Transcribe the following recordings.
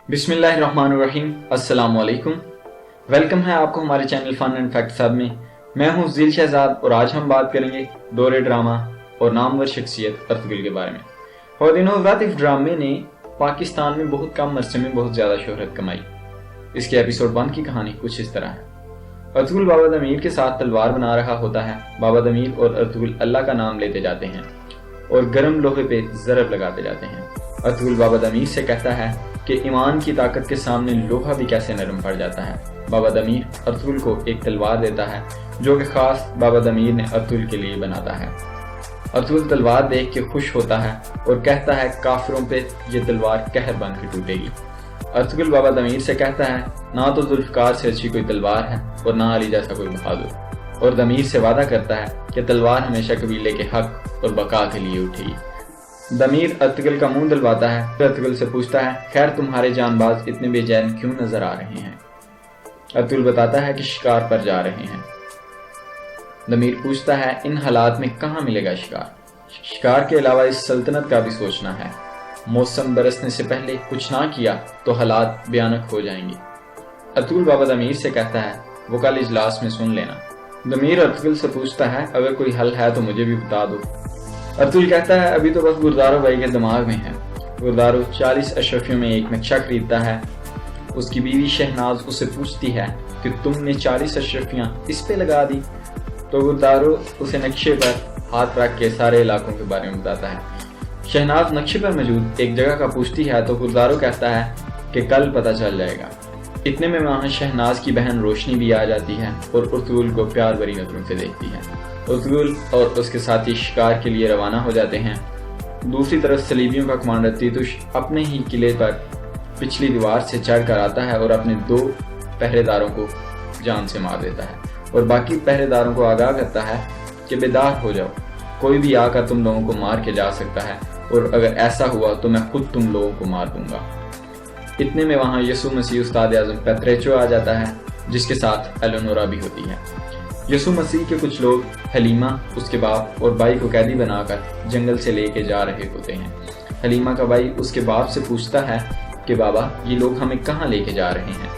بسم اللہ الرحمن الرحیم۔ السلام علیکم، ویلکم ہے آپ کو ہمارے چینل فن اینڈ فیکٹ صاحب میں۔ میں ہوں ذیل شہزاد اور آج ہم بات کریں گے دور ڈرامہ اور نامور شخصیت ارطغرل کے بارے میں۔ خواتین حضرات، ڈرامے نے پاکستان میں بہت کم عرصے میں بہت زیادہ شہرت کمائی۔ اس کے ایپیسوڈ 1 کی کہانی کچھ اس طرح ہے۔ ارطغرل بابا دمیر کے ساتھ تلوار بنا رہا ہوتا ہے۔ بابا دمیر اور ارطغرل اللہ کا نام لیتے جاتے ہیں اور گرم لوہے پہ ضرب لگاتے جاتے ہیں۔ ارطغرل بابا دمیر سے کہتا ہے کہ ایمان کی طاقت کے سامنے لوہا بھی کیسے نرم پڑ جاتا ہے۔ بابا دمیر ارطغرل کو ایک تلوار دیتا ہے جو کہ خاص بابا دمیر نے ارطغرل کے لیے بناتا ہے۔ ارطغرل تلوار دیکھ کے خوش ہوتا ہے اور کہتا ہے کافروں پہ یہ تلوار قہر بن کے ٹوٹے گی۔ ارطغرل بابا دمیر سے کہتا ہے نہ تو ذوالفقار سے اچھی کوئی تلوار ہے اور نہ علی جیسا کوئی بہادر، اور دمیر سے وعدہ کرتا ہے کہ تلوار ہمیشہ قبیلے کے حق اور بقا کے لیے اٹھے گی۔ دمیر ارطغرل کا منہ دلواتا ہے، ارطغرل سے پوچھتا ہے خیر تمہارے جان باز اتنے بے چین کیوں نظر آ رہے ہیں؟ ارطغرل بتاتا ہے کہ شکار پر جا رہے ہیں۔ دمیر پوچھتا ہے ان حالات میں کہاں ملے گا شکار؟ شکار کے علاوہ اس سلطنت کا بھی سوچنا ہے۔ موسم برسنے سے پہلے کچھ نہ کیا تو حالات بھیانک ہو جائیں گے۔ ارطغرل بابا دمیر سے کہتا ہے وہ کل اجلاس میں سن لینا۔ دمیر ارطغرل سے پوچھتا ہے اگر کوئی حل ہے تو مجھے بھی بتا دو۔ ارطغرل کہتا ہے ابھی تو بس گردارو بھائی کے دماغ میں ہے۔ گردارو 40 اشرفیوں میں ایک نقشہ خریدتا ہے۔ اس کی بیوی شہناز اسے پوچھتی ہے کہ تم نے 40 اشرفیاں اس پہ لگا دی؟ تو گردارو اسے نقشے پر ہاتھ رکھ کے سارے علاقوں کے بارے میں بتاتا ہے۔ شہناز نقشے پر موجود ایک جگہ کا پوچھتی ہے تو گردارو کہتا ہے کہ کل پتہ چل جائے گا۔ اتنے میں وہاں شہناز کی بہن روشنی بھی آ جاتی ہے اور ارطغرل کو پیار بھری نظروں سے دیکھتی ہے۔ ارطغرل اور اس کے ساتھی شکار کے لیے روانہ ہو جاتے ہیں۔ دوسری طرف صلیبیوں کا کمانڈر تیتوش اپنے ہی قلعے پر پچھلی دیوار سے چڑھ کر آتا ہے اور اپنے 2 پہرے داروں کو جان سے مار دیتا ہے اور باقی پہرے داروں کو آگاہ کرتا ہے کہ بیدار ہو جاؤ، کوئی بھی آ کر تم لوگوں کو مار کے جا سکتا ہے اور اگر ایسا ہوا تو میں خود تم لوگوں کو مار دوں گا۔ اتنے میں وہاں یسوع مسیح استاد اعظم پیتریچو آ جاتا ہے جس کے ساتھ ایلونورا بھی ہوتی ہے۔ یسوع مسیح کے کچھ لوگ حلیمہ اس کے باپ اور بھائی کو قیدی بنا کر جنگل سے لے کے جا رہے ہوتے ہیں۔ حلیمہ کا بھائی اس کے باپ سے پوچھتا ہے کہ بابا یہ لوگ ہمیں کہاں لے کے جا رہے ہیں؟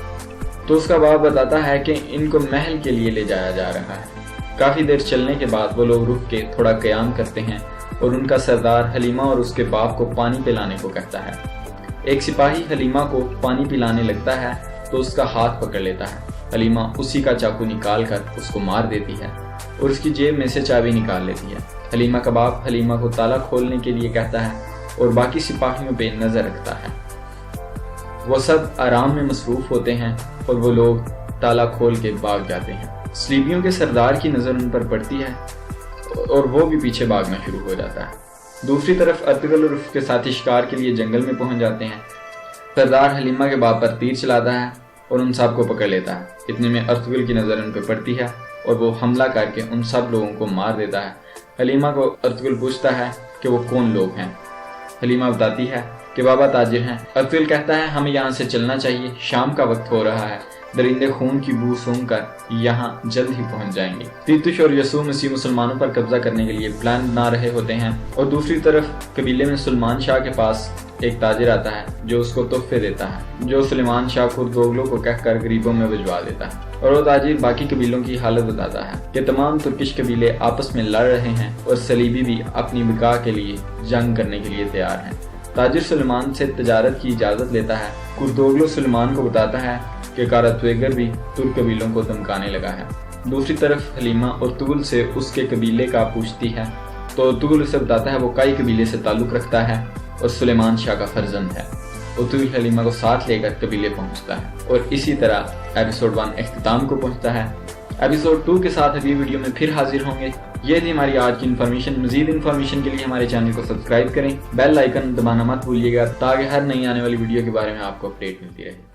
تو اس کا باپ بتاتا ہے کہ ان کو محل کے لیے لے جایا جا رہا ہے۔ کافی دیر چلنے کے بعد وہ لوگ رک کے تھوڑا قیام کرتے ہیں اور ان کا سردار حلیمہ اور اس کے باپ کو پانی پلانے کو کہتا ہے۔ ایک سپاہی حلیمہ کو پانی پلانے لگتا ہے تو اس کا ہاتھ پکڑ لیتا ہے۔ حلیمہ اسی کا چاقو نکال کر اس کو مار دیتی ہے اور اس کی جیب میں سے چابی نکال لیتی ہے۔ حلیمہ کا باپ حلیمہ کو تالا کھولنے کے لیے کہتا ہے اور باقی سپاہیوں پہ نظر رکھتا ہے۔ وہ سب آرام میں مصروف ہوتے ہیں اور وہ لوگ تالا کھول کے بھاگ جاتے ہیں۔ صلیبیوں کے سردار کی نظر ان پر پڑتی ہے اور وہ بھی پیچھے بھاگنا شروع ہو جاتا ہے۔ دوسری طرف ارطغرل اور اس کے ساتھی شکار کے لیے جنگل میں پہنچ جاتے ہیں۔ سردار حلیمہ کے باپ پر تیر چلاتا ہے اور ان سب کو پکڑ لیتا ہے۔ اتنے میں ارطغرل کی نظر ان پہ پڑتی ہے اور وہ حملہ کر کے ان سب لوگوں کو مار دیتا ہے۔ حلیمہ کو ارطغرل پوچھتا ہے کہ وہ کون لوگ ہیں؟ حلیمہ بتاتی ہے کہ بابا تاجر ہیں۔ ارطغرل کہتا ہے ہمیں یہاں سے چلنا چاہیے، شام کا وقت ہو رہا ہے، درندے خون کی بو سونگھ کر یہاں جلد ہی پہنچ جائیں گے۔ تیتوش اور یسوع مسیح مسلمانوں پر قبضہ کرنے کے لیے پلان بنا رہے ہوتے ہیں اور دوسری طرف قبیلے میں سلمان شاہ کے پاس ایک تاجر آتا ہے جو اس کو تحفے دیتا ہے، جو سلیمان شاہ کو دوغلوں کو کہہ کر غریبوں میں بھجوا دیتا ہے۔ اور وہ تاجر باقی قبیلوں کی حالت بتاتا ہے کہ تمام ترکش قبیلے آپس میں لڑ رہے ہیں اور صلیبی بھی اپنی بقا کے لیے جنگ کرنے کے لیے تیار ہیں۔ تاجر سلیمان سے تجارت کی اجازت لیتا ہے۔ کردوغلو سلیمان کو بتاتا ہے کہ کاراتویگر بھی ترک قبیلوں کو دھمکانے لگا ہے۔ دوسری طرف حلیمہ ارطغرل سے اس کے قبیلے کا پوچھتی ہے تو ارطغرل اسے بتاتا ہے وہ کئی قبیلے سے تعلق رکھتا ہے اور سلیمان شاہ کا فرزند ہے۔ ارطغرل حلیمہ کو ساتھ لے کر قبیلے پہنچتا ہے اور اسی طرح ایپیسوڈ 1 اختتام کو پہنچتا ہے۔ ایپیسوڈ 2 کے ساتھ اگلی ویڈیو میں پھر حاضر ہوں گے۔ یہ تھی ہماری آج کی انفارمیشن۔ مزید انفارمیشن کے لیے ہمارے چینل کو سبسکرائب کریں، بیل آئیکن دبانا مت بھولیے گا تاکہ ہر نئی آنے والی ویڈیو کے بارے میں آپ کو اپڈیٹ ملتی رہے۔